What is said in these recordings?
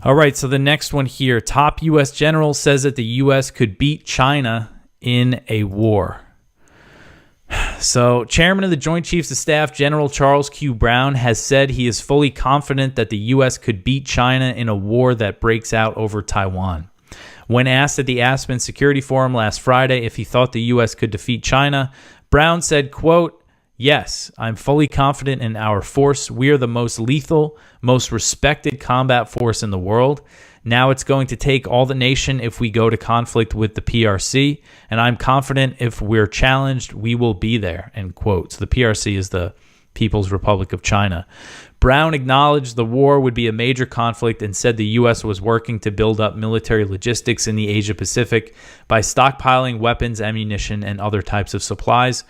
All right, so the next one here. Top U.S. general says that the U.S. could beat China in a war. So, Chairman of the Joint Chiefs of Staff, General Charles Q. Brown, has said he is fully confident that the U.S. could beat China in a war that breaks out over Taiwan. When asked at the Aspen Security Forum last Friday if he thought the U.S. could defeat China, Brown said, quote, "Yes, I'm fully confident in our force. We are the most lethal, most respected combat force in the world. Now it's going to take all the nation if we go to conflict with the PRC, and I'm confident if we're challenged, we will be there," end quote. So the PRC is the People's Republic of China. Brown acknowledged the war would be a major conflict and said the U.S. was working to build up military logistics in the Asia-Pacific by stockpiling weapons, ammunition, and other types of supplies.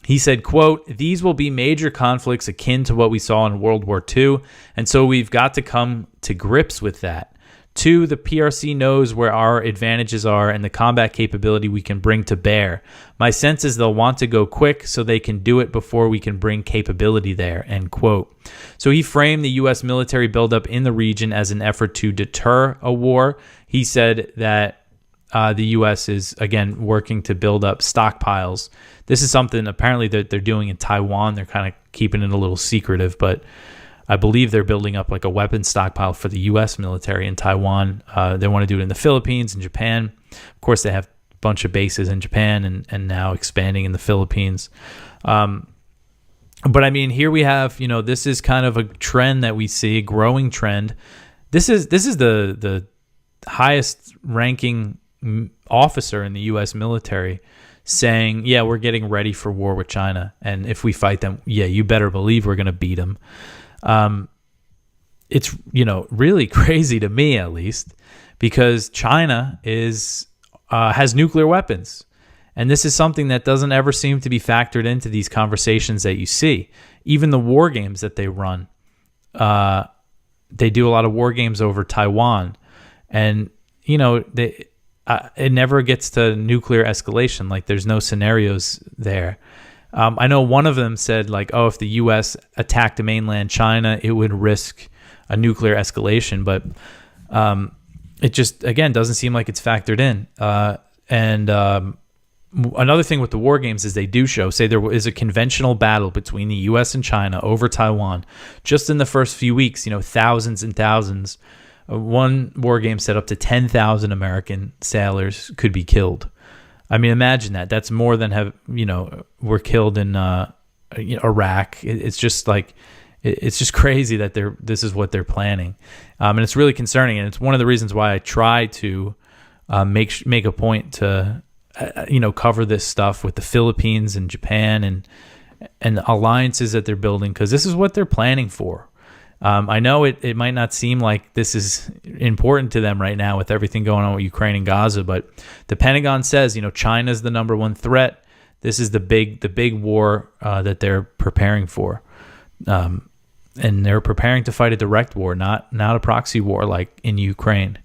He said, quote, "These will be major conflicts akin to what we saw in World War II, and so we've got to come to grips with that. Two, the PRC knows where our advantages are and the combat capability we can bring to bear. My sense is they'll want to go quick so they can do it before we can bring capability there," end quote. So he framed the U.S. military buildup in the region as an effort to deter a war. He said that the U.S. is, again, working to build up stockpiles. This is something apparently that they're doing in Taiwan. They're kind of keeping it a little secretive, but I believe they're building up like a weapons stockpile for the U.S. military in Taiwan. They want to do it in the Philippines and Japan. Of course, they have a bunch of bases in Japan and now expanding in the Philippines. But I mean, here we have, this is kind of a trend that we see, a growing trend. This is the highest ranking officer in the U.S. military saying, yeah, we're getting ready for war with China. And if we fight them, yeah, you better believe we're going to beat them. It's, really crazy to me, at least, because China has nuclear weapons. And this is something that doesn't ever seem to be factored into these conversations that you see. Even the war games that they run, they do a lot of war games over Taiwan. And, it never gets to nuclear escalation. Like, there's no scenarios there. I know one of them said, if the U.S. attacked mainland China, it would risk a nuclear escalation. But it just, again, doesn't seem like it's factored in. Another thing with the war games is they do say there is a conventional battle between the U.S. and China over Taiwan. Just in the first few weeks, thousands and thousands. One war game said up to 10,000 American sailors could be killed. I mean, imagine that. That's more than were killed in Iraq. It's just it's just crazy that this is what they're planning, and it's really concerning. And it's one of the reasons why I try to make a point to cover this stuff with the Philippines and Japan and alliances that they're building, because this is what they're planning for. I know it might not seem like this is important to them right now with everything going on with Ukraine and Gaza, but the Pentagon says, China's the number one threat. This is the big war that they're preparing for. And they're preparing to fight a direct war, not a proxy war like in Ukraine.